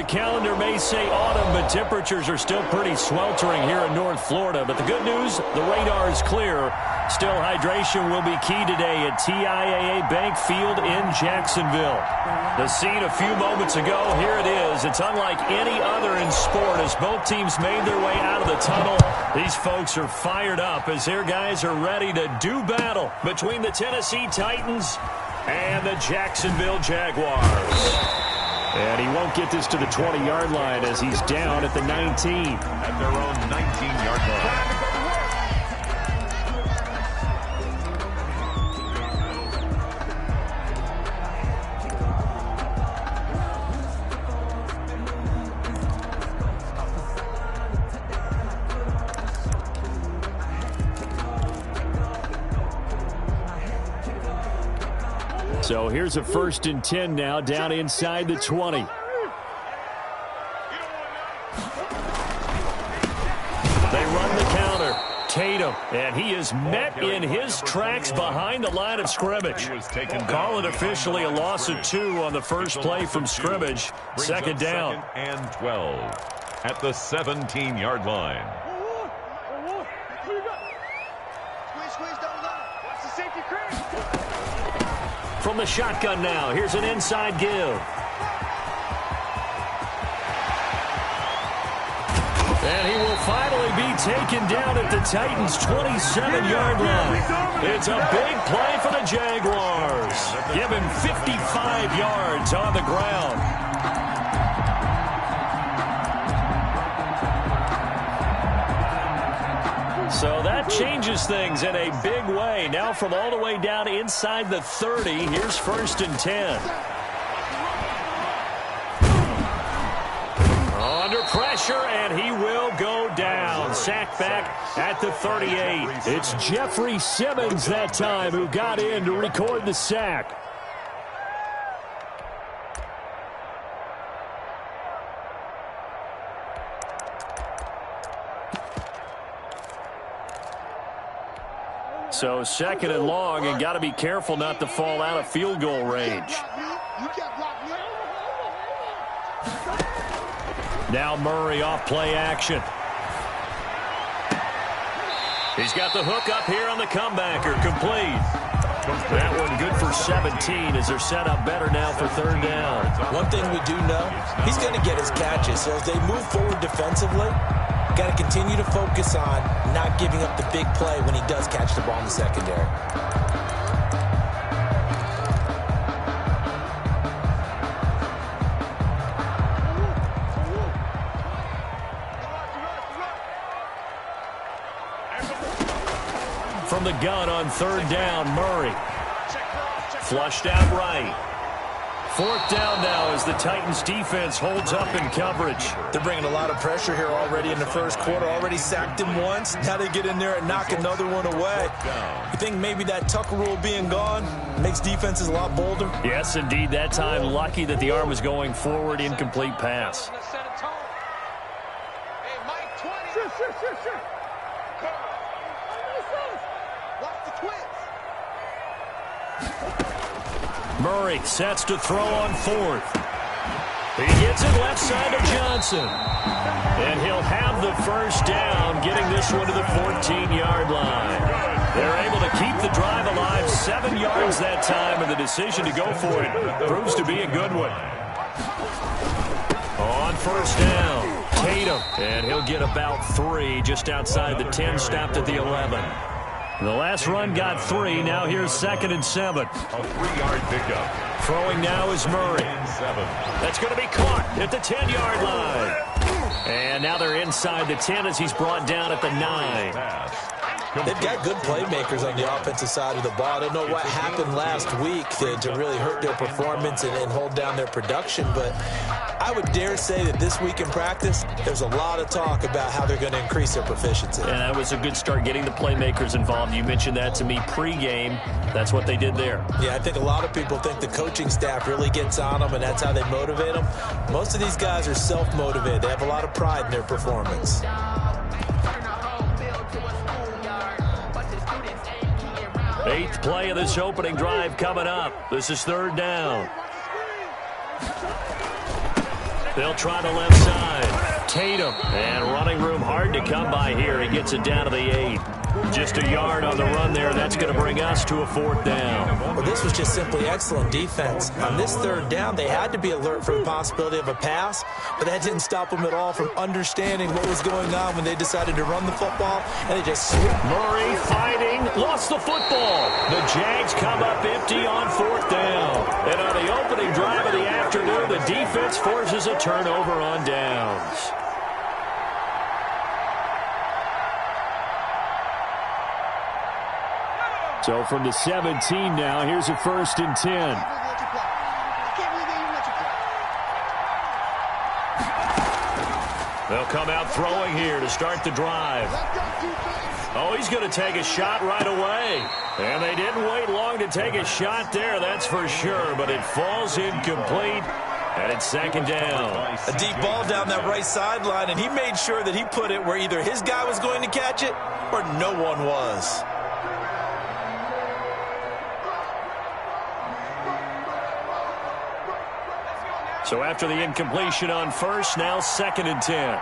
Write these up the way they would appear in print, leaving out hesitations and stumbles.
The calendar may say autumn, but temperatures are still pretty sweltering here in North Florida. But the good news, the radar is clear. Still, hydration will be key today at TIAA Bank Field in Jacksonville. The scene a few moments ago, here it is. It's unlike any other in sport as both teams made their way out of the tunnel. These folks are fired up as their guys are ready to do battle between the Tennessee Titans and the Jacksonville Jaguars. And he won't get this to the 20-yard line as he's down at the 19. At their own 19-yard line. So here's a 1st and 10 now, down inside the 20. They run the counter. Tatum, and he is met in his tracks behind the line of scrimmage. Call it officially a loss of 2 on the first play from scrimmage. Second down. 2nd and 12 at the 17-yard line. From the shotgun now, here's an inside give. And he will finally be taken down at the Titans' 27-yard line. It's a big play for the Jaguars. Give him 55 yards on the ground. So that changes things in a big way. Now from all the way down inside the 30, here's 1st and 10. Under pressure, and he will go down. Sacked back at the 38. It's Jeffrey Simmons that time who got in to record the sack. So 2nd and long, and got to be careful not to fall out of field goal range. Now Murray off play action. He's got the hook up here on the comebacker, complete. That one good for 17 as they're set up better now for 3rd down. One thing we do know, he's going to get his catches. So as they move forward defensively, got to continue to focus on not giving up the big play when he does catch the ball in the secondary. From the gun on 3rd down, Murray. Flushed out right. 4th down now as the Titans defense holds up in coverage. They're bringing a lot of pressure here already in the first quarter. Already sacked him once. Now they get in there and knock another one away. You think maybe that Tucker rule being gone makes defenses a lot bolder? Yes, indeed. That time, lucky that the arm was going forward. Incomplete pass. Murray sets to throw on 4th. He gets it left side to Johnson. And he'll have the 1st down, getting this one to the 14-yard line. They're able to keep the drive alive, 7 yards that time, and the decision to go for it proves to be a good one. On 1st down, Tatum, and he'll get about 3 just outside the 10, stopped at the 11. The last run got 3. Now here's 2nd and 7. A 3-yard pickup. Throwing now is Murray. That's going to be caught at the 10-yard line. And now they're inside the 10 as he's brought down at the 9. They've got good playmakers on the offensive side of the ball. I don't know what happened last week to really hurt their performance and hold down their production, but I would dare say that this week in practice, there's a lot of talk about how they're going to increase their proficiency. And that was a good start, getting the playmakers involved. You mentioned that to me pregame. That's what they did there. Yeah, I think a lot of people think the coaching staff really gets on them, and that's how they motivate them. Most of these guys are self-motivated. They have a lot of pride in their performance. 8th play of this opening drive coming up. This is 3rd down. They'll try the left side. Tatum. And running room hard to come by here. He gets it down to the 8. Just a yard on the run there. That's going to bring us to a 4th down. Well, this was just simply excellent defense. On this 3rd down, they had to be alert for the possibility of a pass, but that didn't stop them at all from understanding what was going on when they decided to run the football, and they just swooped. Murray fighting, lost the football. The Jags come up empty on 4th down. And on the opening drive of the afternoon, the defense forces a turnover on downs. So from the 17 now, here's a 1st and 10. They'll come out throwing here to start the drive. Oh, he's going to take a shot right away. And they didn't wait long to take a shot there, that's for sure. But it falls incomplete, and it's 2nd down. A deep ball down that right sideline, and he made sure that he put it where either his guy was going to catch it or no one was. So after the incompletion on 1st, now 2nd and 10.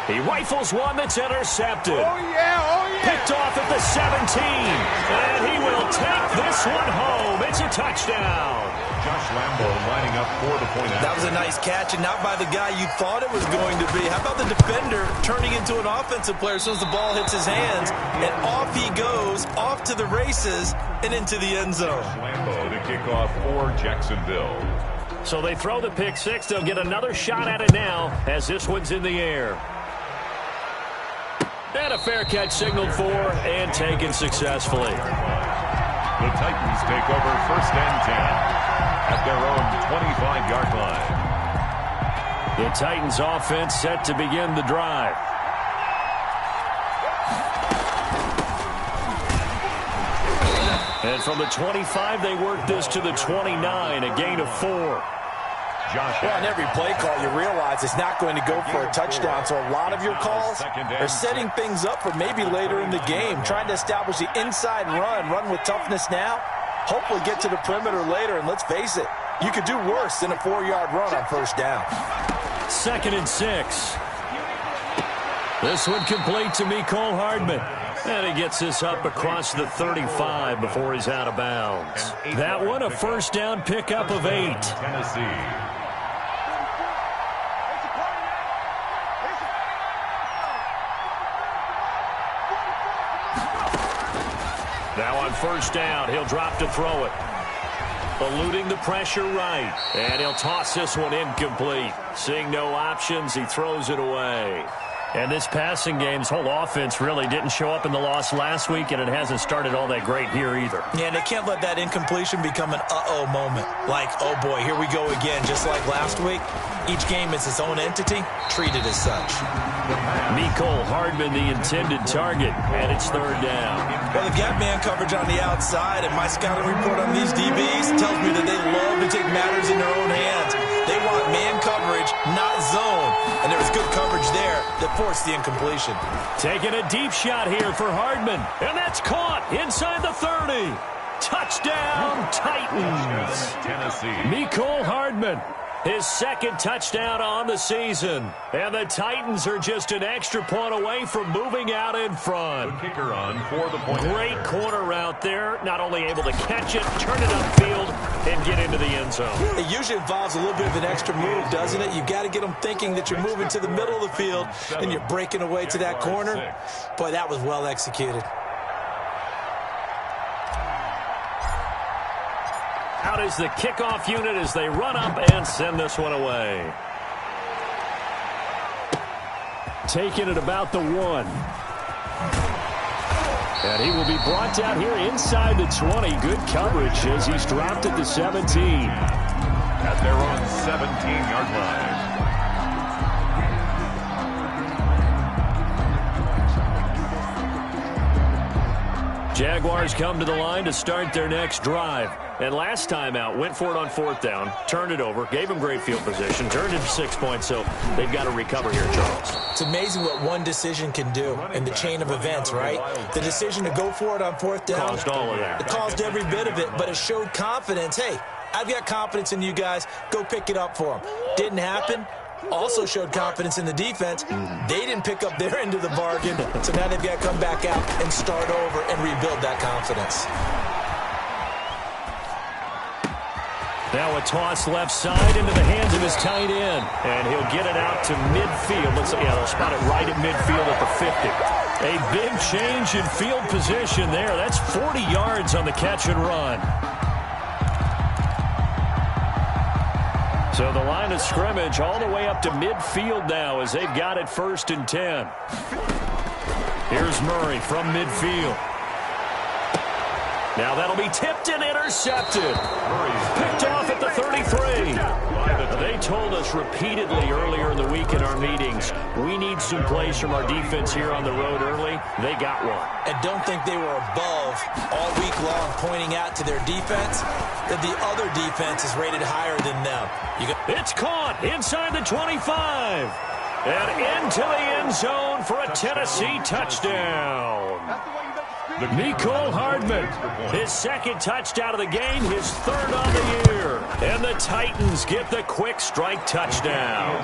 He rifles one that's intercepted. Oh, yeah, oh, yeah. Picked off at the 17. And he will take this one home. It's a touchdown. Josh Lambo lining up for the point out. That was a nice catch, and not by the guy you thought it was going to be. How about the defender turning into an offensive player as soon as the ball hits his hands, and off he goes, off to the races, and into the end zone. Josh Lambo to kick off for Jacksonville. So they throw the pick 6. They'll get another shot at it now as this one's in the air. And a fair catch signaled for and taken successfully. The Titans take over 1st and 10 at their own 25-yard line. The Titans offense set to begin the drive. And from the 25, they work this to the 29, a gain of 4. Well, on every play call, you realize it's not going to go for a touchdown. So a lot of your calls are setting things up for maybe later in the game, trying to establish the inside run with toughness now, hopefully get to the perimeter later. And let's face it, you could do worse than a 4-yard run on 1st down. 2nd and 6. This one complete to Mecole Hardman. And he gets this up across the 35 before he's out of bounds. That one, a 1st down pickup of 8. Tennessee. Now on 1st down, he'll drop to throw it. Eluding the pressure right. And he'll toss this one incomplete. Seeing no options, he throws it away. And this passing game's whole offense really didn't show up in the loss last week, and it hasn't started all that great here either. Yeah, and they can't let that incompletion become an uh-oh moment. Like, oh boy, here we go again, just like last week. Each game is its own entity, treated as such. Mecole Hardman, the intended target, and it's 3rd down. Well, they've got man coverage on the outside, and my scouting report on these DBs tells me that they love to take matters in their own hands. They want man coverage, not zone. And there was good coverage there that forced the incompletion. Taking a deep shot here for Hardman. And that's caught inside the 30. Touchdown, Titans. Tennessee. Mecole Hardman, his 2nd touchdown on the season. And the Titans are just an extra point away from moving out in front. The kicker on for the point. Great corner route there. Not only able to catch it, turn it upfield, and get into the end zone. It usually involves a little bit of an extra move, doesn't it? You've got to get them thinking that you're moving to the middle of the field and you're breaking away to that corner. Boy, that was well executed. Out is the kickoff unit as they run up and send this one away. Taking it about the 1. And he will be brought down here inside the 20. Good coverage as he's dropped at the 17. At their own 17-yard line. Jaguars come to the line to start their next drive. And last time out, went for it on 4th down, turned it over, gave him great field position, turned it to 6 points, so they've got to recover here, Charles. It's amazing what one decision can do in the chain of events, right? The decision to go for it on 4th down. Caused all of that. It caused every bit of it, but it showed confidence. Hey, I've got confidence in you guys. Go pick it up for them. Didn't happen. Also showed confidence in the defense. They didn't pick up their end of the bargain, so now they've got to come back out and start over and rebuild that confidence. Now a toss left side into the hands of his tight end. And he'll get it out to midfield. They'll spot it right at midfield at the 50. A big change in field position there. That's 40 yards on the catch and run. So the line of scrimmage all the way up to midfield now as they've got it 1st and 10. Here's Murray from midfield. Now that'll be tipped and intercepted. Picked off at the 33. They told us repeatedly earlier in the week in our meetings, we need some plays from our defense here on the road early. They got one. And don't think they were above all week long pointing out to their defense that the other defense is rated higher than them. It's caught inside the 25. And into the end zone for a Tennessee touchdown. Mecole Hardman, his 2nd touchdown of the game, his 3rd on the year. And the Titans get the quick strike touchdown.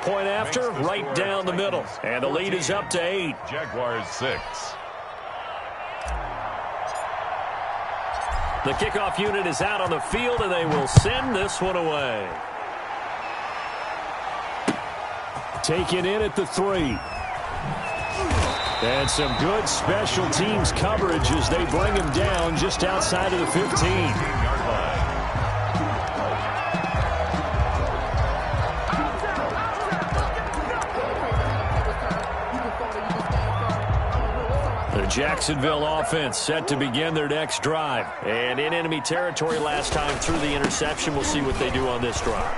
Point after, right down the middle. And the lead is up to 8. Jaguars 6. The kickoff unit is out on the field, and they will send this one away. Taken in at the 3. And some good special teams coverage as they bring him down just outside of the 15. The Jacksonville offense set to begin their next drive. And in enemy territory last time through the interception. We'll see what they do on this drive.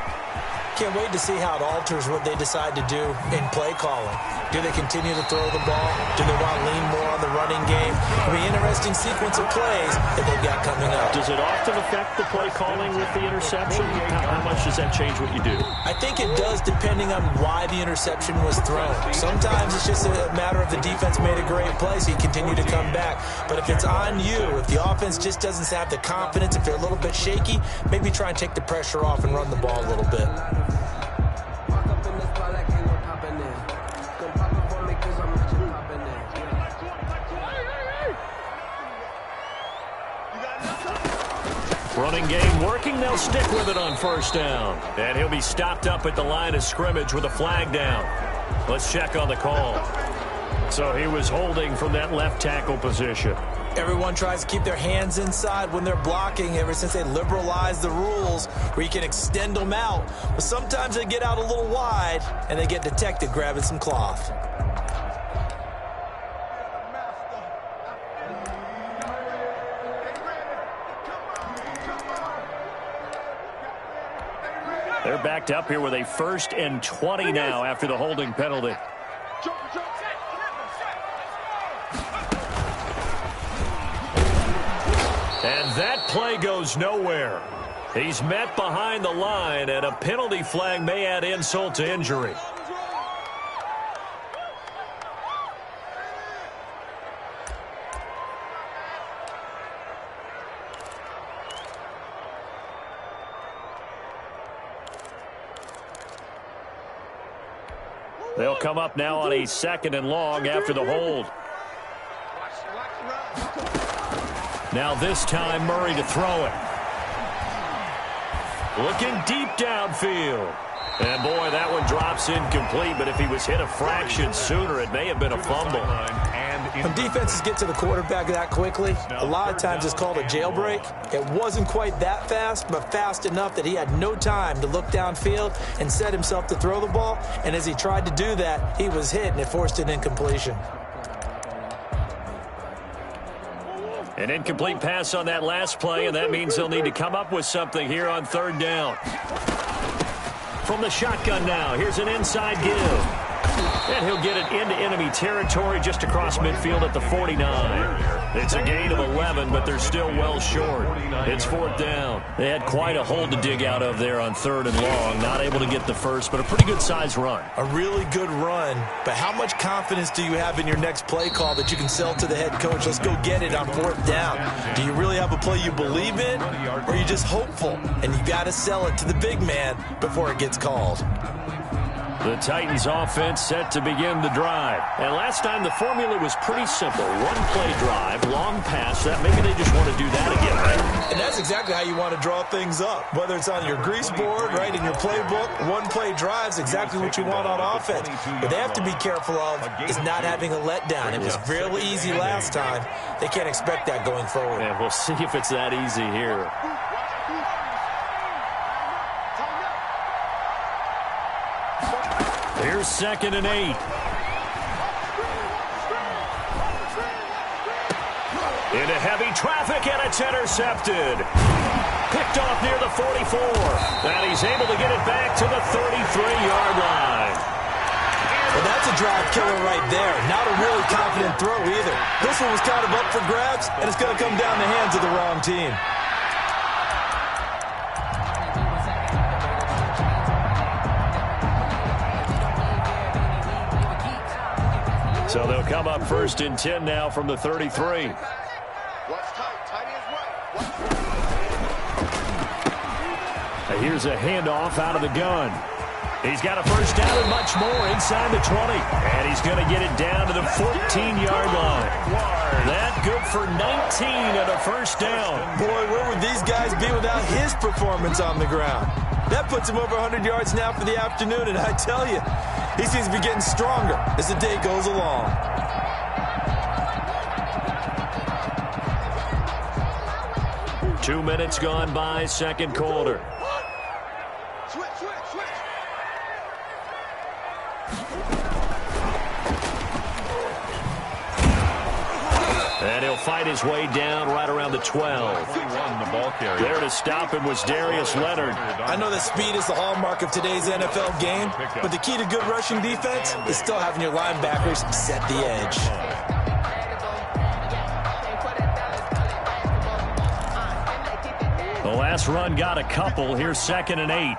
Can't wait to see how it alters what they decide to do in play calling. Do they continue to throw the ball? Do they want to lean more on the running game? It'll be an interesting sequence of plays that they've got coming up. Does it often affect the play calling with the interception? How much does that change what you do? I think it does depending on why the interception was thrown. Sometimes it's just a matter of the defense made a great play, so you continue to come back. But if it's on you, if the offense just doesn't have the confidence, if they're a little bit shaky, maybe try and take the pressure off and run the ball a little bit. Running game working. They'll stick with it on 1st down. And he'll be stopped up at the line of scrimmage with a flag down. Let's check on the call. So he was holding from that left tackle position. Everyone tries to keep their hands inside when they're blocking ever since they liberalized the rules where you can extend them out. But sometimes they get out a little wide and they get detected grabbing some cloth. They're backed up here with a 1st and 20 now after the holding penalty. And that play goes nowhere. He's met behind the line, and a penalty flag may add insult to injury. They'll come up now on a 2nd and long after the hold. Now this time Murray to throw it. Looking deep downfield. And boy, that one drops incomplete, but if he was hit a fraction sooner, it may have been a fumble. When defenses get to the quarterback that quickly, a lot of times it's called a jailbreak. It wasn't quite that fast, but fast enough that he had no time to look downfield and set himself to throw the ball. And as he tried to do that, he was hit, and it forced an incompletion. An incomplete pass on that last play, and that means they'll need to come up with something here on 3rd down. From the shotgun now, here's an inside give. And he'll get it into enemy territory just across midfield at the 49. It's a gain of 11, but they're still well short. It's 4th down. They had quite a hole to dig out of there on 3rd and long. Not able to get the first, but a pretty good-sized run. A really good run, but how much confidence do you have in your next play call that you can sell to the head coach? Let's go get it on 4th down. Do you really have a play you believe in, or are you just hopeful? And you got to sell it to the big man before it gets called. The Titans offense set to begin the drive. And last time the formula was pretty simple. One-play drive, long pass. That maybe they just want to do that again, right? And that's exactly how you want to draw things up. Whether it's on your grease board, right, in your playbook, one-play drive is exactly what you want on offense. What they have to be careful of is not having a letdown. It was fairly easy last time. They can't expect that going forward. And we'll see if it's that easy here. Here's 2nd and 8. Into heavy traffic, and it's intercepted. Picked off near the 44. And he's able to get it back to the 33-yard line. Well, that's a drive killer right there. Not a really confident throw either. This one was kind of up for grabs, and it's going to come down the hands of the wrong team. So they'll come up 1st and 10 now from the 33. Here's a handoff out of the gun. He's got a first down and much more inside the 20. And he's going to get it down to the 14-yard line. That good for 19 and a first down. Boy, where would these guys be without his performance on the ground? That puts him over 100 yards now for the afternoon, and I tell you, he seems to be getting stronger as the day goes along. Two minutes gone by, second quarter. And he'll fight his way down right around the 12. There to stop him was Darius Leonard. I know that speed is the hallmark of today's NFL game, but the key to good rushing defense is still having your linebackers set the edge. The last run got a couple. Here's 2nd and 8.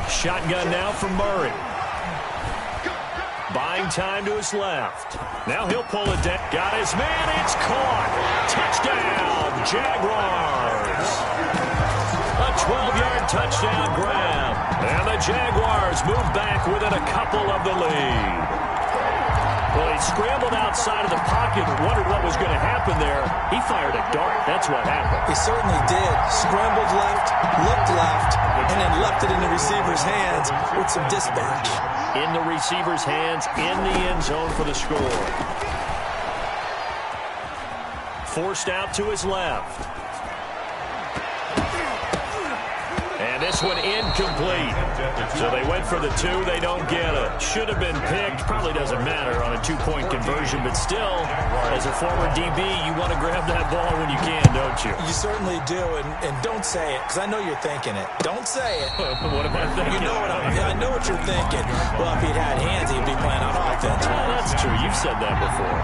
Shotgun now from Murray. Buying time to his left. Now he'll pull it down. Got his man. It's caught. Touchdown, Jaguars. A 12-yard touchdown grab. And the Jaguars move back within a couple of the lead. Well, he scrambled outside of the pocket and wondered what was going to happen there. He fired a dart. That's what happened. He certainly did. Scrambled left, looked left, and then left it in the receiver's hands with some dispatch. In the receiver's hands, in the end zone for the score. Forced out to his left. And this one incomplete. So they went for the 2. They don't get it. Should have been picked. Probably doesn't matter on a 2-point conversion. But still, as a former DB, you want to grab that ball when you can, don't you? You certainly do. And don't say it, because I know you're thinking it. Don't say it. What am I thinking? You know what I know what you're thinking. Well, if he'd had hands, he'd be playing on offense. Well, that's true. You've said that before.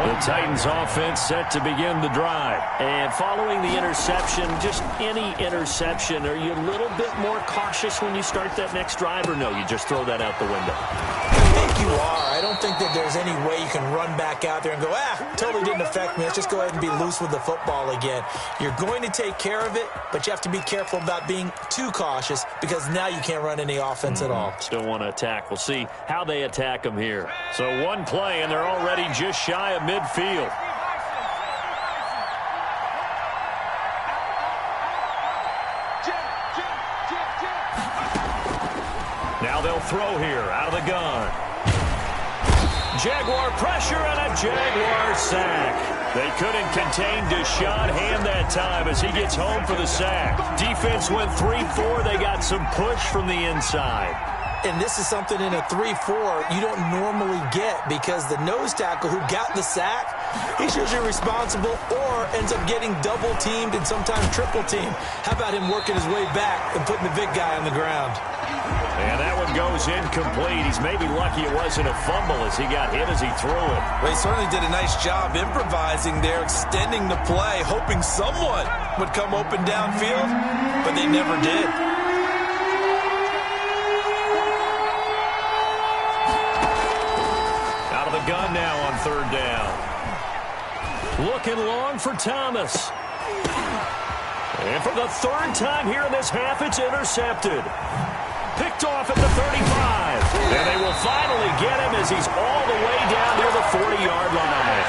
The Titans offense set to begin the drive. And following the interception, just any interception, are you a little bit more cautious when you start that next drive, or no, you just throw that out the window? I think you are. I don't think that there's any way you can run back out there and go, totally didn't affect me. Let's just go ahead and be loose with the football again. You're going to take care of it, but you have to be careful about being too cautious because now you can't run any offense at all. Still want to attack. We'll see how they attack them here. So one play, and they're already just shy of midfield. Now they'll throw here out of the gun. Jaguar pressure and a Jaguar sack. They couldn't contain Deshaun Hand that time as he gets home for the sack. Defense went 3-4. They got some push from the inside. And this is something in a 3-4 you don't normally get because the nose tackle who got the sack, he's usually responsible or ends up getting double-teamed and sometimes triple-teamed. How about him working his way back and putting the big guy on the ground? And that one goes incomplete. He's maybe lucky it wasn't a fumble as he got hit as he threw it. Well, he certainly did a nice job improvising there, extending the play, hoping someone would come open downfield, but they never did. Out of the gun now on third down. Looking long for Thomas. And for the third time here in this half, it's intercepted. Picked off at the 35. And they will finally get him as he's all the way down near the 40-yard line.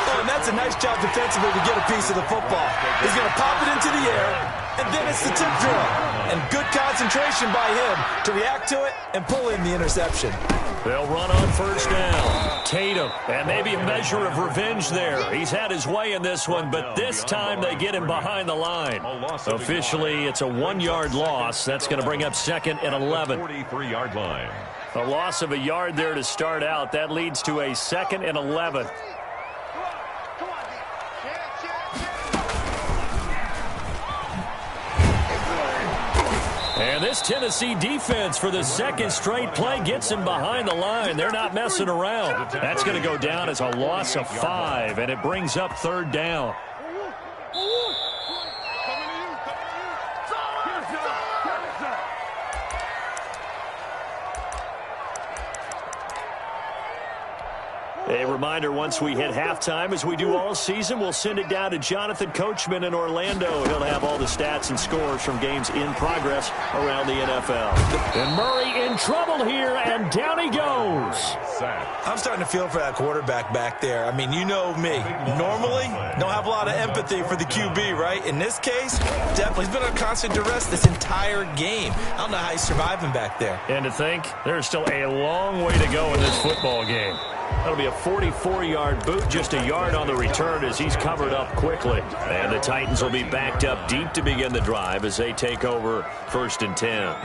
Oh, and that's a nice job defensively to get a piece of the football. He's going to pop it into the air, and then it's the tip drill. And good concentration by him to react to it and pull in the interception. They'll run on first down. Tatum, and maybe a measure of revenge there. He's had his way in this one, but this time they get him behind the line. Officially, it's a 1-yard loss. That's going to bring up second and 11. 43-yard line. A loss of a yard there to start out. That leads to a second and 11. And this Tennessee defense for the second straight play gets him behind the line. They're not messing around. That's going to go down as a loss of 5, and it brings up third down. A reminder, once we hit halftime, as we do all season, we'll send it down to Jonathan Coachman in Orlando. He'll have all the stats and scores from games in progress around the NFL. And Murray in trouble here, and down he goes. I'm starting to feel for that quarterback back there. I mean, you know me. Normally, don't have a lot of empathy for the QB, right? In this case, definitely. He's been on constant duress this entire game. I don't know how he's surviving back there. And to think, there's still a long way to go in this football game. That'll be a 44-yard boot, just a yard on the return as he's covered up quickly. And the Titans will be backed up deep to begin the drive as they take over first and 10.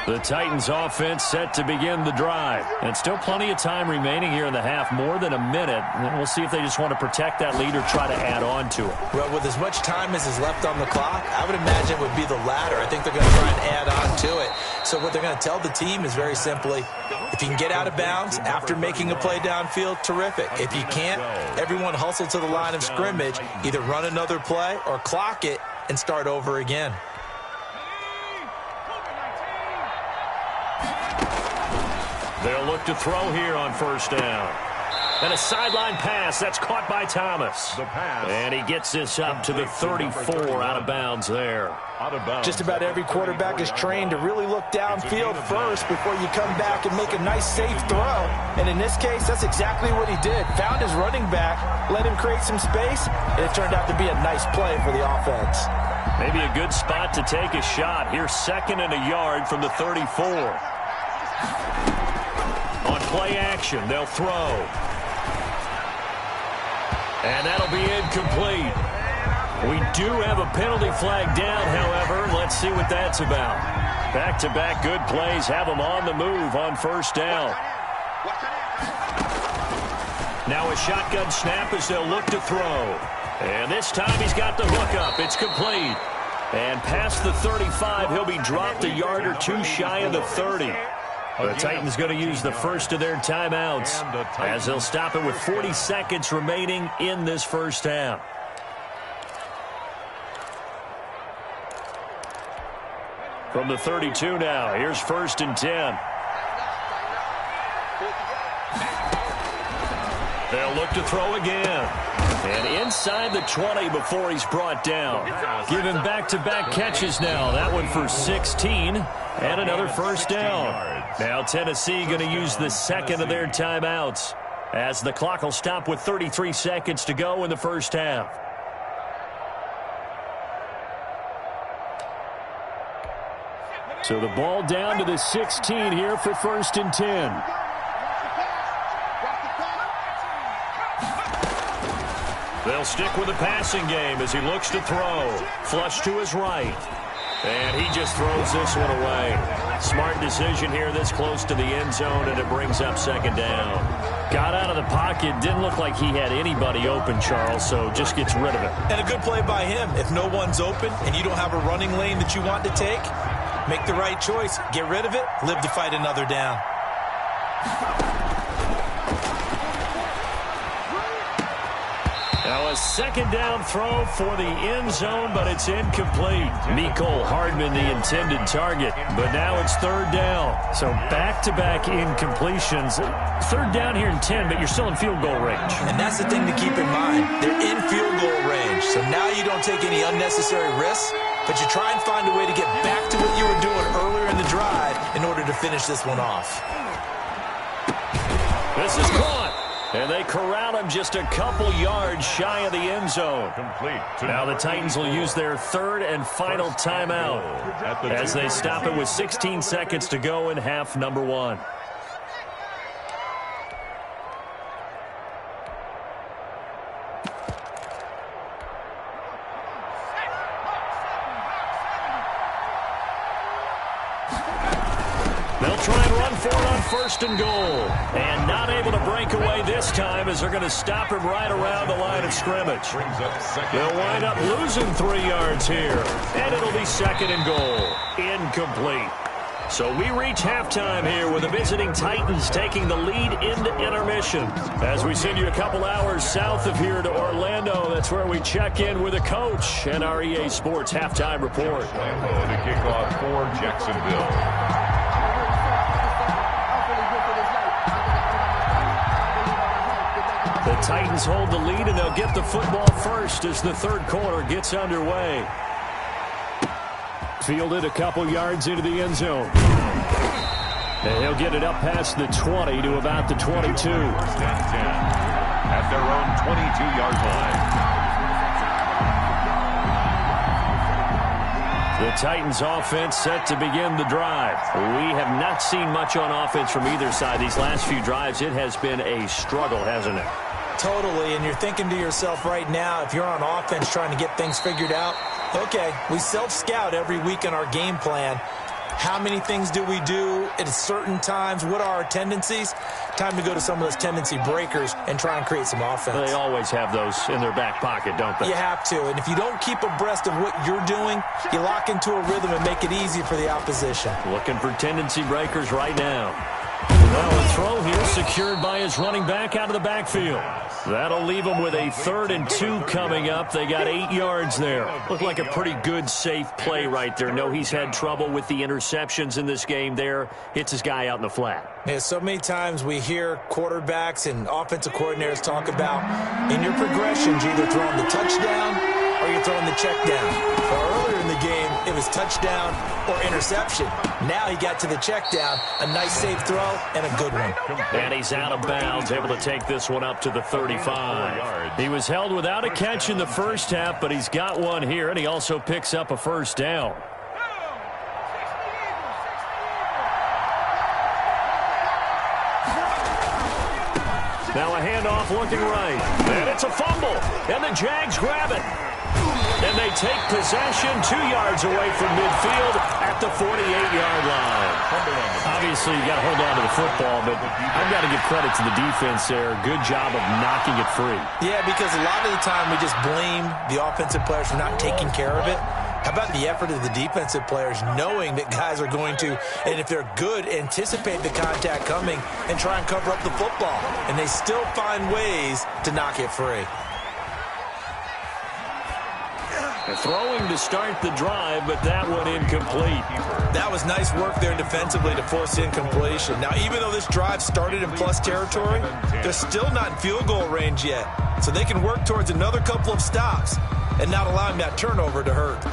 The Titans offense set to begin the drive. And still plenty of time remaining here in the half, more than a minute. And we'll see if they just want to protect that lead or try to add on to it. Well, with as much time as is left on the clock, I would imagine it would be the latter. I think they're going to try and add on to it. So what they're going to tell the team is very simply, if you can get out of bounds after making a play downfield, terrific. If you can't, everyone hustle to the line of scrimmage, either run another play or clock it and start over again. They'll look to throw here on first down. And a sideline pass. That's caught by Thomas. And he gets this up to the 34, out of bounds there. Just about every quarterback is trained to really look downfield first before you come back and make a nice, safe throw. And in this case, that's exactly what he did. Found his running back, let him create some space, and it turned out to be a nice play for the offense. Maybe a good spot to take a shot. Here's second and a yard from the 34. On play action, they'll throw. And that'll be incomplete. We do have a penalty flag down, however. Let's see what that's about. Back-to-back good plays have them on the move on first down. Now a shotgun snap as they'll look to throw. And this time he's got the hook up. It's complete. And past the 35, he'll be dropped a yard or two shy of the 30. The Titans going to use the first of their timeouts as they'll stop it with 40 seconds remaining in this first half. From the 32 now, here's first and 10. They'll look to throw again. And inside the 20 before he's brought down. Giving back-to-back catches now. That one for 16 and another first down. Now Tennessee going to use the second of their timeouts as the clock will stop with 33 seconds to go in the first half. So the ball down to the 16 here for first and 10. They'll stick with the passing game as he looks to throw. Flush to his right. And he just throws this one away. Smart decision here this close to the end zone, and it brings up second down. Got out of the pocket. Didn't look like he had anybody open, Charles, so just gets rid of it. And a good play by him. If no one's open and you don't have a running lane that you want to take, make the right choice. Get rid of it. Live to fight another down. Now a second down throw for the end zone, but it's incomplete. Mecole Hardman, the intended target, but now it's third down. So back-to-back incompletions. Third down here in 10, but you're still in field goal range. And that's the thing to keep in mind. They're in field goal range, so now you don't take any unnecessary risks, but you try and find a way to get back to what you were doing earlier in the drive in order to finish this one off. This is caught. And they corral him just a couple yards shy of the end zone. Now the Titans will use their third and final timeout as they stop it with 16 seconds to go in half number one. They'll try and run for it on first and goal. And not able to break away this time as they're going to stop him right around the line of scrimmage. They'll wind up losing 3 yards here. And it'll be second and goal. Incomplete. So we reach halftime here with the visiting Titans taking the lead into intermission. As we send you a couple hours south of here to Orlando, that's where we check in with the coach and our EA Sports halftime report. To kick off for Jacksonville. The Titans hold the lead, and they'll get the football first as the third quarter gets underway. Fielded a couple yards into the end zone. And he'll get it up past the 20 to about the 22. First and 10 at their own 22-yard line. The Titans offense set to begin the drive. We have not seen much on offense from either side. These last few drives, it has been a struggle, hasn't it? Totally, and you're thinking to yourself right now, if you're on offense trying to get things figured out, okay, we self-scout every week in our game plan. How many things do we do at certain times? What are our tendencies? Time to go to some of those tendency breakers and try and create some offense. They always have those in their back pocket, don't they? You have to, and if you don't keep abreast of what you're doing, you lock into a rhythm and make it easy for the opposition. Looking for tendency breakers right now. Now a throw here secured by his running back out of the backfield. That'll leave him with a 3rd and 2 coming up. They got 8 yards there. Looked like a pretty good, safe play right there. No, he's had trouble with the interceptions in this game there. Hits his guy out in the flat. Yeah, so many times we hear quarterbacks and offensive coordinators talk about in your progressions, you're either throwing the touchdown or you're throwing the check down. So earlier in the game, it was touchdown or interception. Now he got to the check down, a nice safe throw, and a good one. And he's out of bounds, able to take this one up to the 35. He was held without a catch in the first half, but he's got one here, and he also picks up a first down. Now a handoff looking right. And it's a fumble. And the Jags grab it. And they take possession 2 yards away from midfield at the 48-yard line. Obviously, you got to hold on to the football, but I've got to give credit to the defense there. Good job of knocking it free. Yeah, because a lot of the time we just blame the offensive players for not taking care of it. How about the effort of the defensive players knowing that guys are going to, and if they're good, anticipate the contact coming and try and cover up the football. And they still find ways to knock it free. Throwing to start the drive, but that one incomplete. That was nice work there defensively to force incompletion. Now, even though this drive started in plus territory, they're still not in field goal range yet. So they can work towards another couple of stops and not allowing that turnover to hurt.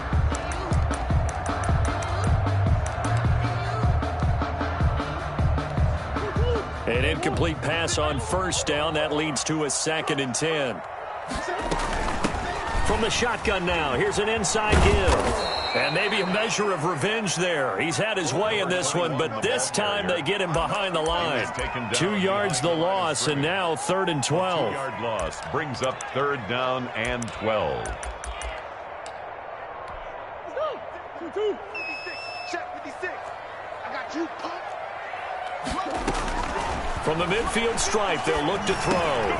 An incomplete pass on first down. That leads to a 2nd and 10. From the shotgun now, here's an inside give. And maybe a measure of revenge there. He's had his way in this one, but this time they get him behind the line. 2 yards the loss, and now 3rd and 12. 2-yard loss brings up 3rd down and 12. 2-2. 56. Check 56. I got you, punk. From the midfield stripe, they'll look to throw.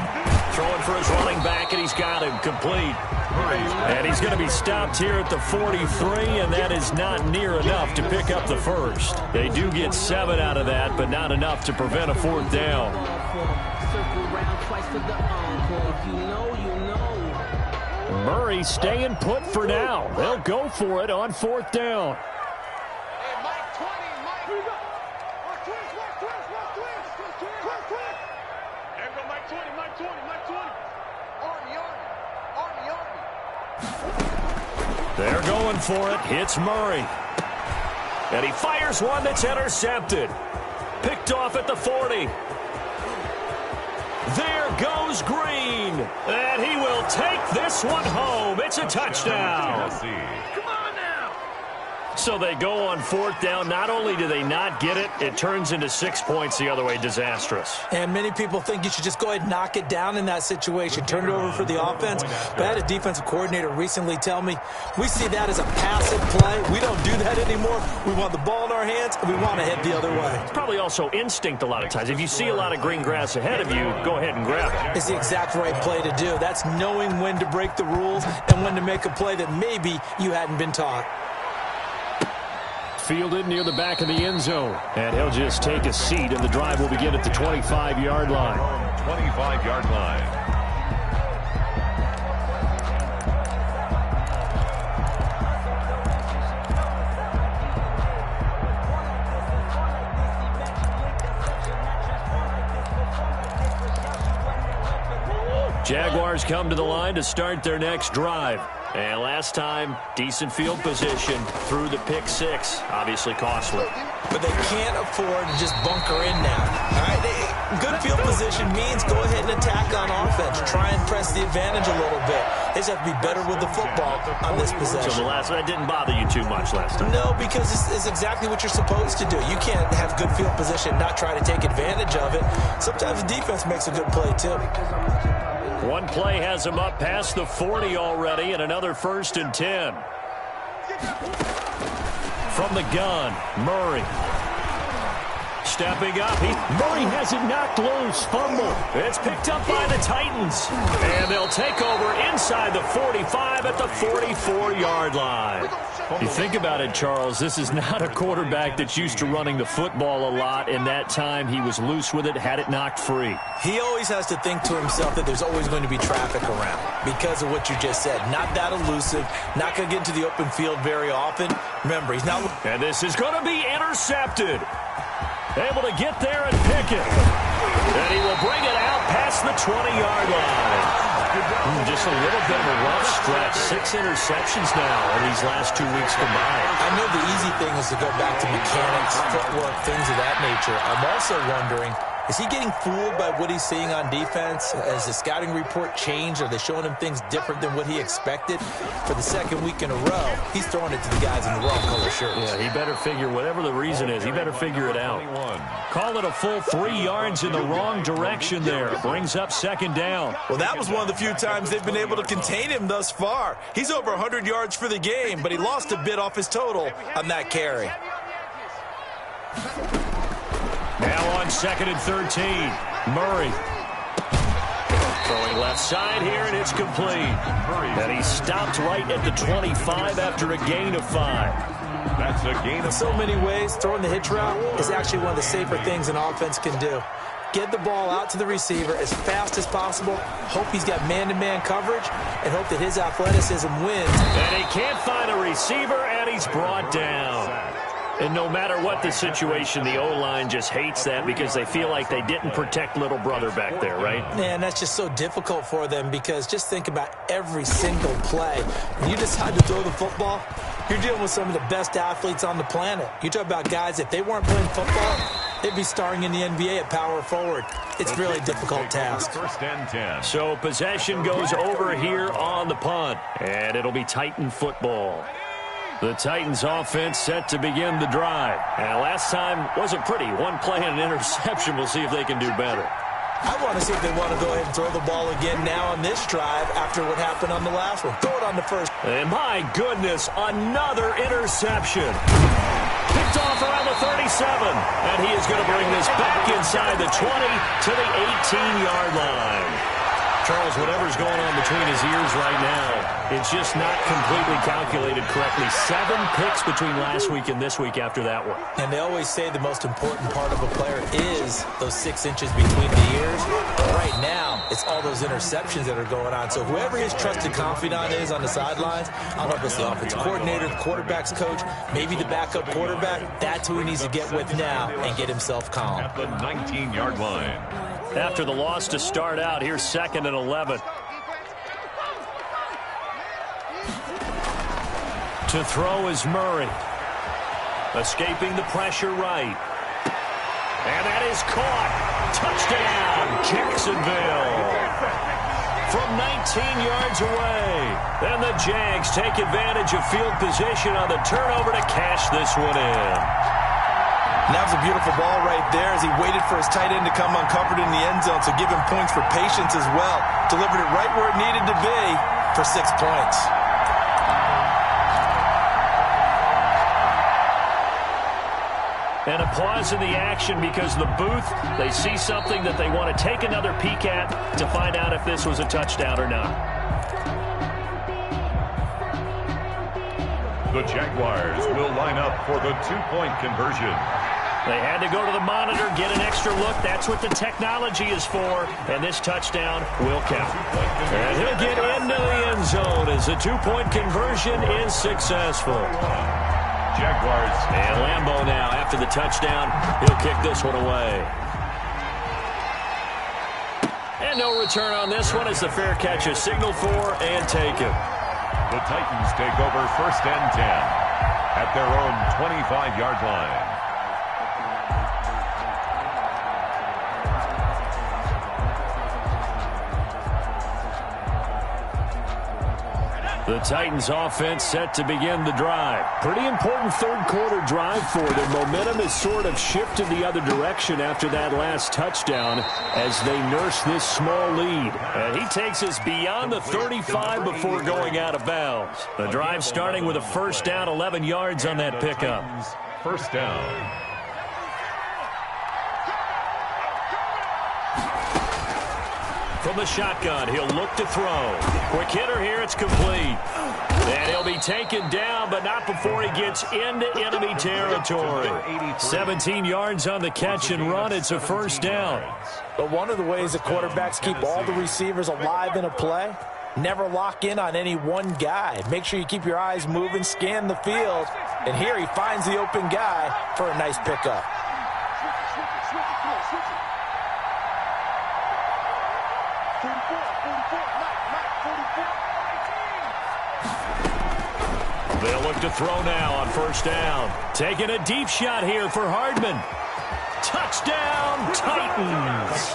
Throwing for his running back, and he's got him complete. And he's going to be stopped here at the 43, and that is not near enough to pick up the first. They do get 7 out of that, but not enough to prevent a 4th down. Murray staying put for now. They'll go for it on 4th down. They're going for it. Hits Murray. And he fires one that's intercepted. Picked off at the 40. There goes Green. And he will take this one home. It's a touchdown. So they go on 4th down. Not only do they not get it, it turns into 6 points the other way. Disastrous. And many people think you should just go ahead and knock it down in that situation. Turn it over for the offense. But I had a defensive coordinator recently tell me, we see that as a passive play. We don't do that anymore. We want the ball in our hands, and we want to head the other way. It's probably also instinct a lot of times. If you see a lot of green grass ahead of you, go ahead and grab it. It's the exact right play to do. That's knowing when to break the rules and when to make a play that maybe you hadn't been taught. Fielded near the back of the end zone. And he'll just take a seat, and the drive will begin at the 25-yard line. 25-yard line. Jaguars come to the line to start their next drive. And last time, decent field position through the pick 6. Obviously costly. But they can't afford to just bunker in now. All right, good field position means go ahead and attack on offense. Try and press the advantage a little bit. They just have to be better with the football on this possession. So the last one didn't bother you too much last time? No, because it's exactly what you're supposed to do. You can't have good field position, not try to take advantage of it. Sometimes the defense makes a good play, too. One play has him up past the 40 already, and another 1st and 10. From the gun, Murray. Stepping up. Murray has it knocked loose. Fumble. It's picked up by the Titans. And they'll take over inside the 45 at the 44-yard line. You think about it, Charles, this is not a quarterback that's used to running the football a lot. In that time, he was loose with it, had it knocked free. He always has to think to himself that there's always going to be traffic around because of what you just said. Not that elusive, not going to get into the open field very often. Remember, he's not... And this is going to be intercepted. Able to get there and pick it. And he will bring it out past the 20-yard line. Just a little bit of a rough stretch. 6 interceptions now in these last 2 weeks combined. I know the easy thing is to go back to mechanics, footwork, things of that nature. I'm also wondering, is he getting fooled by what he's seeing on defense? Has the scouting report changed? Are they showing him things different than what he expected? For the 2nd week in a row, he's throwing it to the guys in the wrong color shirts. Yeah, he better figure, whatever the reason is, he better figure it out. Call it a full 3 yards in the wrong direction there. Brings up 2nd down. Well, that was one of the few times they've been able to contain him thus far. He's over 100 yards for the game, but he lost a bit off his total on that carry. Now on 2nd and 13, Murray. Throwing left side here, and it's complete. And he stopped right at the 25 after a gain of 5. That's a gain of... In so many ways, throwing the hitch route is actually one of the safer things an offense can do. Get the ball out to the receiver as fast as possible, hope he's got man-to-man coverage, and hope that his athleticism wins. And he can't find a receiver, and he's brought down. And no matter what the situation, the O-line just hates that because they feel like they didn't protect little brother back there, right? Man, that's just so difficult for them because just think about every single play. When you decide to throw the football, you're dealing with some of the best athletes on the planet. You talk about guys, if they weren't playing football, they'd be starring in the NBA at power forward. It's really a difficult task. 1st and 10. So possession goes over here on the punt, and it'll be Titan football. The Titans offense set to begin the drive. And last time wasn't pretty. One play and an interception. We'll see if they can do better. I want to see if they want to go ahead and throw the ball again now on this drive after what happened on the last one. Throw it on the first. And my goodness, another interception. Picked off around the 37. And he is going to bring this back inside the 20 to the 18-yard line. Charles, whatever's going on between his ears right now, it's just not completely calculated correctly. 7 picks between last week and this week after that one. And they always say the most important part of a player is those 6 inches between the ears. But right now, it's all those interceptions that are going on. So whoever his trusted confidant is on the sidelines, I don't know if it's the offensive coordinator, the quarterback's coach, maybe the backup quarterback, that's who he needs to get with now and get himself calm. At the 19-yard line. After the loss to start out, here's 2nd and 11. To throw is Murray. Escaping the pressure right. And that is caught. Touchdown, Jacksonville. From 19 yards away. And the Jags take advantage of field position on the turnover to cash this one in. And that was a beautiful ball right there as he waited for his tight end to come uncovered in the end zone. So give him points for patience as well. Delivered it right where it needed to be for 6 points. And a pause in the action because the booth, they see something that they want to take another peek at to find out if this was a touchdown or not. The Jaguars will line up for the 2-point conversion. They had to go to the monitor, get an extra look. That's what the technology is for. And this touchdown will count. And he'll get into the end zone as the 2-point conversion is successful. Jaguars. And Lambeau now, after the touchdown, he'll kick this one away. And no return on this one as the fair catch is signaled for and taken. The Titans take over 1st and 10 at their own 25-yard line. The Titans offense set to begin the drive. Pretty important third-quarter drive for them. Momentum has sort of shifted the other direction after that last touchdown as they nurse this small lead. And he takes us beyond the 35 before going out of bounds. The drive starting with a 1st down, 11 yards on that pickup. 1st down. From the shotgun, he'll look to throw. Quick hitter here, it's complete. And he'll be taken down, but not before he gets into enemy territory. 17 yards on the catch and run. It's a 1st down. But one of the ways that quarterbacks keep all the receivers alive in a play, never lock in on any one guy. Make sure you keep your eyes moving, scan the field. And here he finds the open guy for a nice pickup. They'll look to throw now on 1st down. Taking a deep shot here for Hardman. Touchdown, Titans.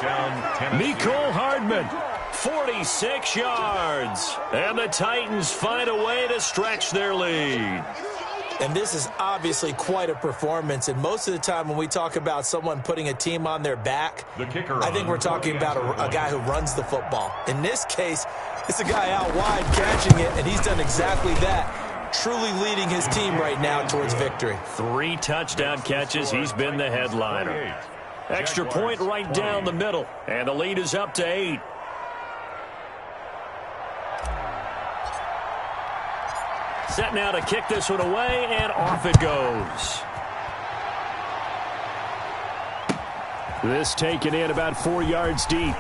Mecole Hardman, 46 yards. And the Titans find a way to stretch their lead. And this is obviously quite a performance. And most of the time when we talk about someone putting a team on their back, I think we're talking about a guy who runs the football. In this case, it's a guy out wide catching it, and he's done exactly that. Truly leading his team right now towards victory. 3 touchdown catches. He's been the headliner. Extra point right down the middle. And the lead is up to 8. Set now to kick this one away, and off it goes. This taken in about 4 yards deep.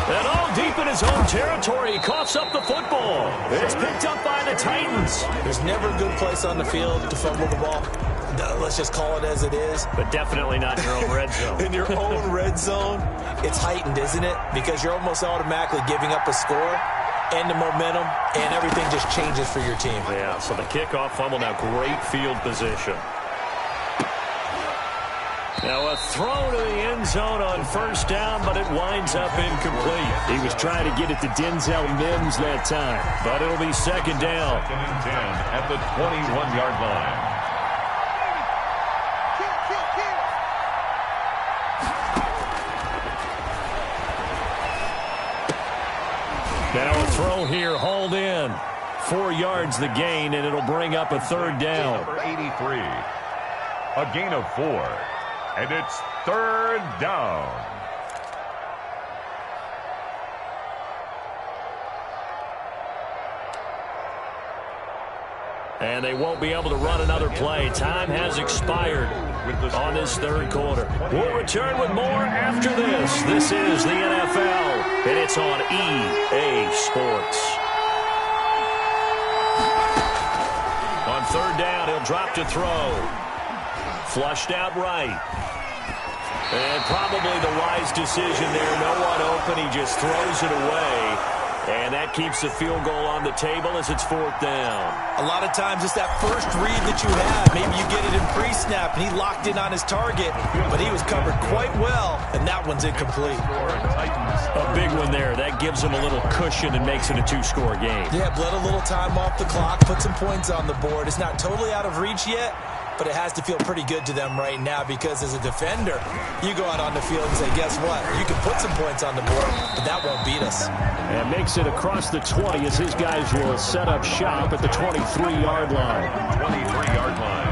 And all deep in his own territory, he coughs up the football. It's picked up by the Titans. There's never a good place on the field to fumble the ball. Let's just call it as it is. But definitely not in your own red zone. In your own red zone, it's heightened, isn't it? Because you're almost automatically giving up a score and the momentum, and everything just changes for your team. Yeah, so the kickoff fumble, now great field position. Now a throw to the end zone on 1st down, but it winds up incomplete. He was trying to get it to Denzel Mims that time, but it'll be 2nd down. 2nd and 10 at the 21-yard line. throw here hauled in. 4 yards the gain, and it'll bring up a third down. Number 83. A gain of 4. And it's third down. And they won't be able to run another play. Time has expired on this third quarter. We'll return with more after this. This is the NFL, and it's on EA Sports. On third down, he'll drop to throw. Flushed out right. And probably the wise decision there. No one open. He just throws it away. And that keeps the field goal on the table as it's fourth down. A lot of times it's that first read that you have. Maybe you get it in pre-snap, and he locked in on his target, but he was covered quite well, and that one's incomplete. A big one there. That gives him a little cushion and makes it a 2-score game. Yeah, bled a little time off the clock, put some points on the board. It's not totally out of reach yet, but it has to feel pretty good to them right now because as a defender, you go out on the field and say, guess what? You can put some points on the board, but that won't beat us. And makes it across the 20 as his guys will set up shop at the 23-yard line. 23-yard line.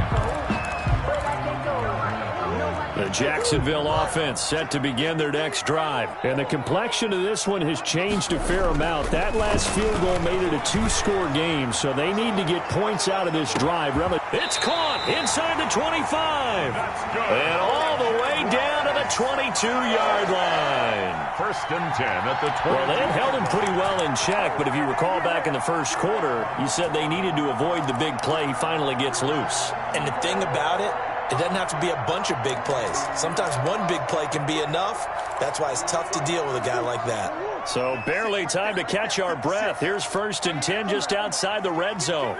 The Jacksonville offense set to begin their next drive. And the complexion of this one has changed a fair amount. That last field goal made it a 2-score game, so they need to get points out of this drive. It's caught inside the 25. And all the way down to the 22-yard line. First and 10 at the 20. Well, they held him pretty well in check, but if you recall back in the first quarter, you said they needed to avoid the big play. He finally gets loose. And the thing about it, it doesn't have to be a bunch of big plays. Sometimes one big play can be enough. That's why it's tough to deal with a guy like that. So barely time to catch our breath. Here's first and 10 just outside the red zone.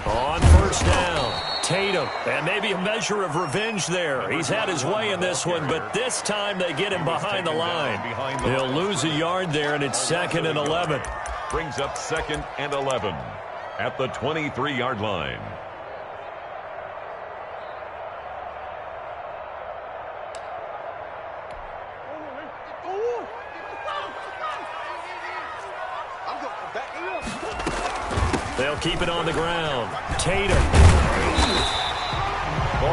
On first down, Tatum. And maybe a measure of revenge there. He's had his way in this one, but this time they get him behind the line. He'll lose a yard there, and it's 2nd and 11. Brings up 2nd and 11. At the 23-yard line. They'll keep it on the ground. Tatum.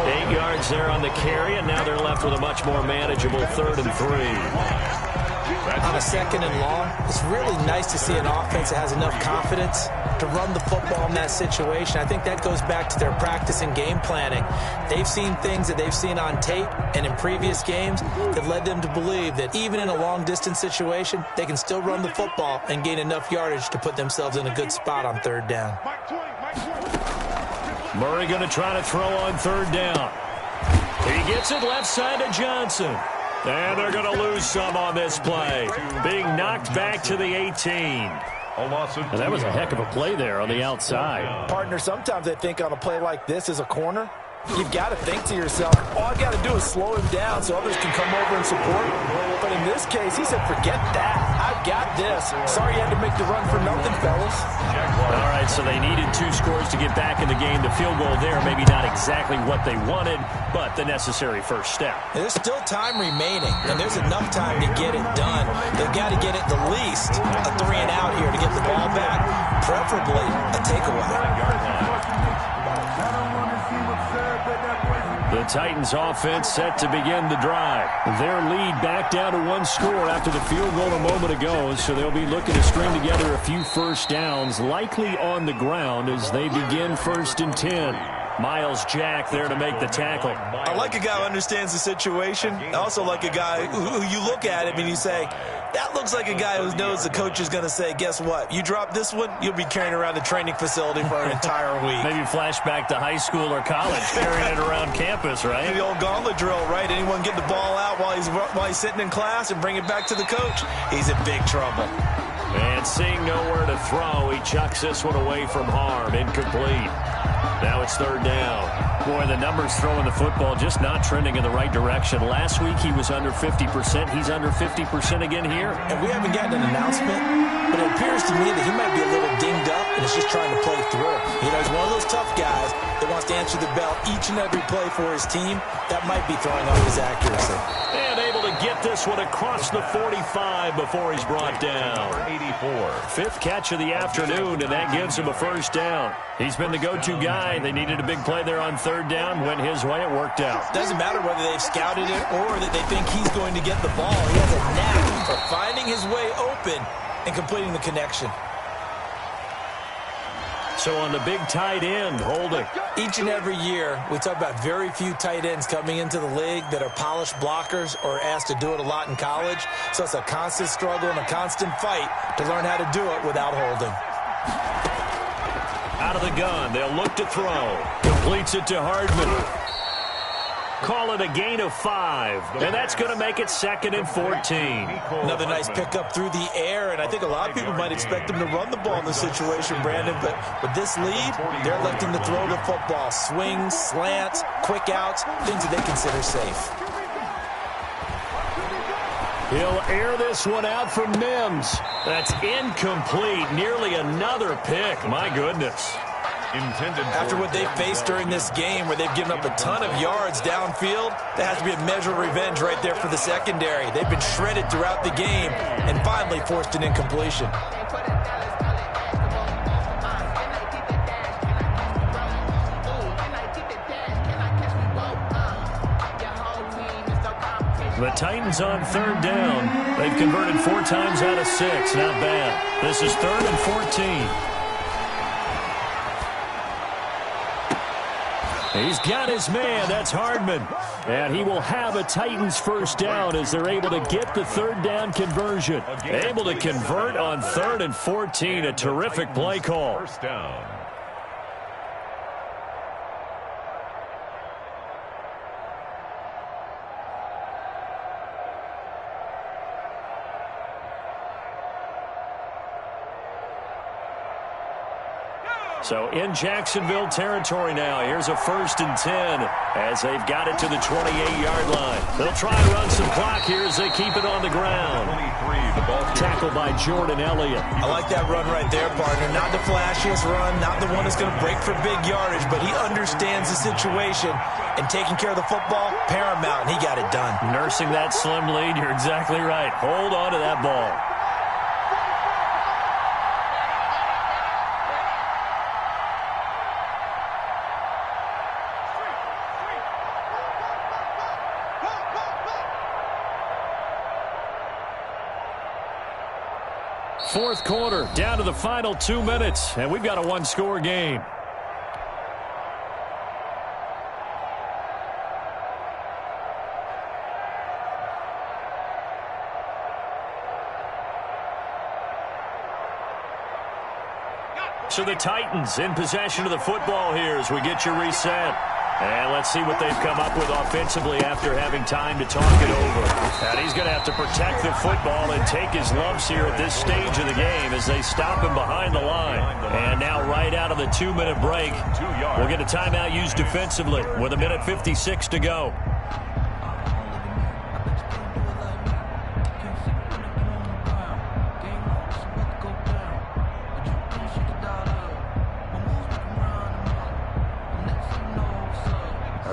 8 yards there on the carry, and now they're left with a much more manageable 3rd and 3. On a 2nd and long, it's really nice to see an offense that has enough confidence to run the football in that situation. I think that goes back to their practice and game planning. They've seen things that they've seen on tape and in previous games that led them to believe that even in a long-distance situation, they can still run the football and gain enough yardage to put themselves in a good spot on 3rd down. Murray going to try to throw on 3rd down. He gets it left side to Johnson. And they're going to lose some on this play. Being knocked back to the 18. And that was a heck of a play there on the outside. Partner, sometimes I think on a play like this as a corner, you've got to think to yourself, all I've got to do is slow him down so others can come over and support. But in this case, he said, forget that. I've got this. Sorry you had to make the run for nothing, fellas. All right, so they needed 2 scores to get back in the game. The field goal there, maybe not exactly what they wanted, but the necessary first step. There's still time remaining, and there's enough time to get it done. They've got to get it the least a 3-and-out here to get the ball back, preferably a takeaway. The Titans offense set to begin the drive. Their lead back down to 1 score after the field goal a moment ago, so they'll be looking to string together a few first downs, likely on the ground as they begin 1st and 10. Miles Jack there to make the tackle. I like a guy who understands the situation. I also like a guy who you look at him and you say, that looks like a guy who knows the coach is going to say, guess what? You drop this one, you'll be carrying around the training facility for an entire week. Maybe flashback to high school or college, carrying it around campus, right? The old gauntlet drill, right? Anyone get the ball out while he's sitting in class and bring it back to the coach? He's in big trouble. And seeing nowhere to throw, he chucks this one away from harm. Incomplete. Now it's 3rd down. Boy, the numbers throwing the football just not trending in the right direction. Last week he was under 50%. He's under 50% again here. And we haven't gotten an announcement, but it appears to me that he might be a little dinged up and is just trying to play through. You know, he's one of those tough guys that wants to answer the bell each and every play for his team. That might be throwing off his accuracy. And able to get this one across the 45 before he's brought down. 84. Fifth catch of the afternoon, and that gives him a first down. He's been the go-to guy. They needed a big play there on third down. Went his way. It worked out. Doesn't matter whether they've scouted it or that they think he's going to get the ball. He has a knack for finding his way open and completing the connection. So on the big tight end, Holding. Each and every year, we talk about very few tight ends coming into the league that are polished blockers or asked to do it a lot in college. So it's a constant struggle and a constant fight to learn how to do it without Holding. Out of the gun, they'll look to throw. Completes it to Hardman. Call it a gain of 5, and that's going to make it 2nd and 14. Another nice pickup through the air, and I think a lot of people might expect him to run the ball in this situation, Brandon, but with this lead, they're electing to throw the football. Swings, slants, quick outs, things that they consider safe. He'll air this one out for Mims. That's incomplete. Nearly another pick. My goodness. After what they've faced during this game where they've given up a ton of yards downfield, there has to be a measure of revenge right there for the secondary. They've been shredded throughout the game and finally forced an incompletion. The Titans on third down. They've converted 4 times out of 6. Not bad. This is 3rd and 14. He's got his man. That's Hardman. And he will have a Titans first down as they're able to get the third down conversion. Able to convert on 3rd and 14. A terrific play call. First down. So in Jacksonville territory now. Here's a 1st and 10 as they've got it to the 28-yard line. They'll try and run some clock here as they keep it on the ground. 23, the ball Tackled by Jordan Elliott. I like that run right there, partner. Not the flashiest run, not the one that's going to break for big yardage, but he understands the situation, and taking care of the football, paramount, and he got it done. Nursing that slim lead, you're exactly right. Hold on to that ball. Fourth quarter, down to the final 2 minutes, and we've got a one-score game. So the Titans in possession of the football here as we get you reset. And let's see what they've come up with offensively after having time to talk it over. And he's going to have to protect the football and take his lumps here at this stage of the game as they stop him behind the line. And now right out of the 2-minute break, we'll get a timeout used defensively with 1:56 to go.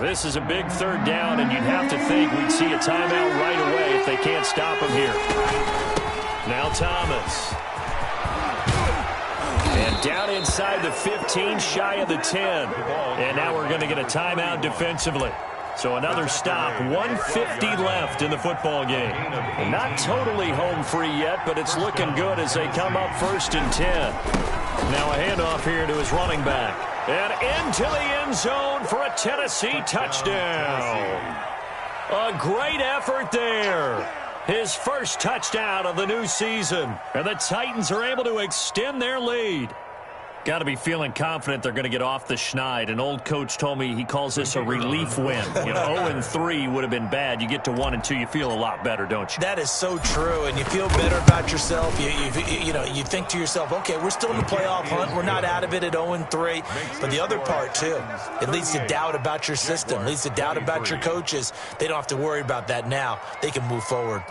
This is a big third down, and you'd have to think we'd see a timeout right away if they can't stop him here. Now Thomas. And down inside the 15, shy of the 10. And now we're going to get a timeout defensively. So another stop, 1:50 left in the football game. And not totally home free yet, but it's looking good as they come up 1st and 10. Now a handoff here to his running back. And into the end zone for a Tennessee touchdown. A great effort there. His first touchdown of the new season. And the Titans are able to extend their lead. Got to be feeling confident they're going to get off the schneid. An old coach told me he calls this a relief win. 0-3 would have been bad. You get to 1-2, you feel a lot better, don't you? That is so true, and you feel better about yourself. You think to yourself, okay, we're still in the playoff hunt. We're not out of it at 0-3. But the other part, too, it leads to doubt about your system, leads to doubt about your coaches. They don't have to worry about that now. They can move forward.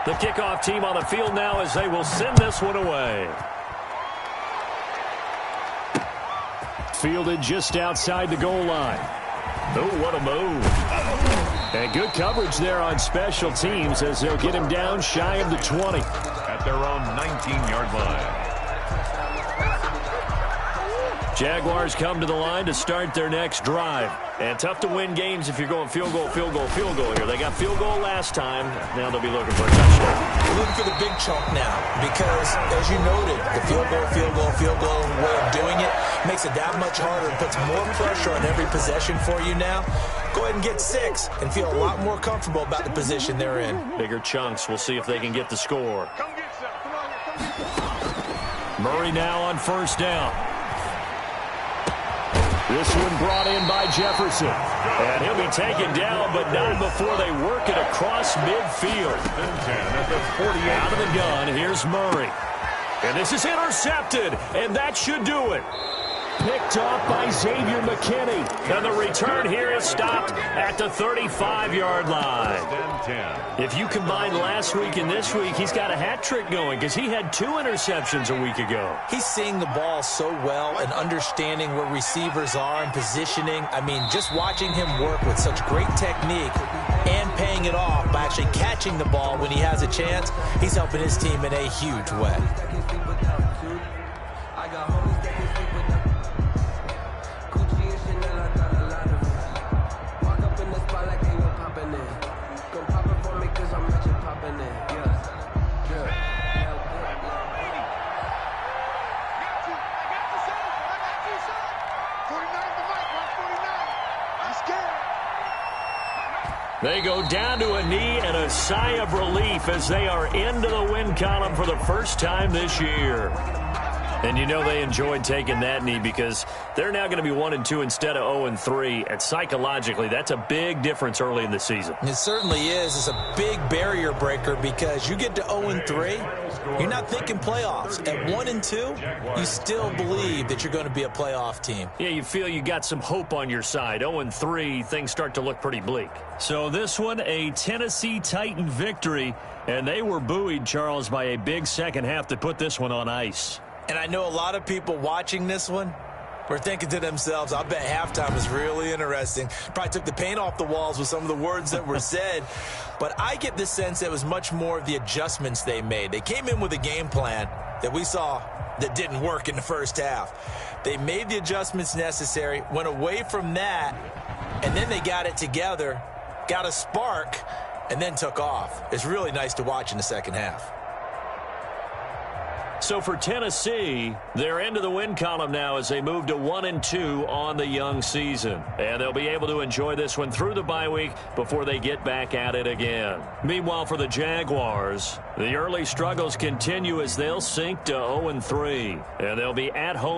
The kickoff team on the field now as they will send this one away. Fielded just outside the goal line. Oh, what a move. And good coverage there on special teams as they'll get him down shy of the 20. At their own 19-yard line. Jaguars come to the line to start their next drive. And tough to win games if you're going field goal here. They got field goal last time. Now they'll be looking for a touchdown. We're looking for the big chunk now because, as you noted, the field goal way of doing it makes it that much harder and puts more pressure on every possession for you now. Go ahead and get 6 and feel a lot more comfortable about the position they're in. Bigger chunks. We'll see if they can get the score. Murray now on first down. This one brought in by Jefferson. And he'll be taken down, but not before they work it across midfield. Out of the gun, here's Murray. And this is intercepted, and that should do it. Picked off by Xavier McKinney. And the return here is stopped at the 35-yard line. If you combine last week and this week, he's got a hat trick going because he had 2 interceptions a week ago. He's seeing the ball so well and understanding where receivers are and positioning. I mean, just watching him work with such great technique and paying it off by actually catching the ball when he has a chance, he's helping his team in a huge way. They go down to a knee and a sigh of relief as they are into the win column for the first time this year. And you know they enjoyed taking that knee because they're now going to be 1-2 instead of 0-3. And psychologically, that's a big difference early in the season. It certainly is. It's a big barrier breaker because you get to 0-3, you're not thinking playoffs. At 1-2, you still believe that you're going to be a playoff team. Yeah, you feel you got some hope on your side. 0-3, things start to look pretty bleak. So this one, a Tennessee Titan victory. And they were buoyed, Charles, by a big second half to put this one on ice. And I know a lot of people watching this one were thinking to themselves, I bet halftime was really interesting. Probably took the paint off the walls with some of the words that were said. But I get the sense that it was much more of the adjustments they made. They came in with a game plan that we saw that didn't work in the first half. They made the adjustments necessary, went away from that, and then they got it together, got a spark, and then took off. It's really nice to watch in the second half. So for Tennessee, they're into the win column now as they move to 1-2 on the young season. And they'll be able to enjoy this one through the bye week before they get back at it again. Meanwhile, for the Jaguars, the early struggles continue as they'll sink to 0-3. And they'll be at home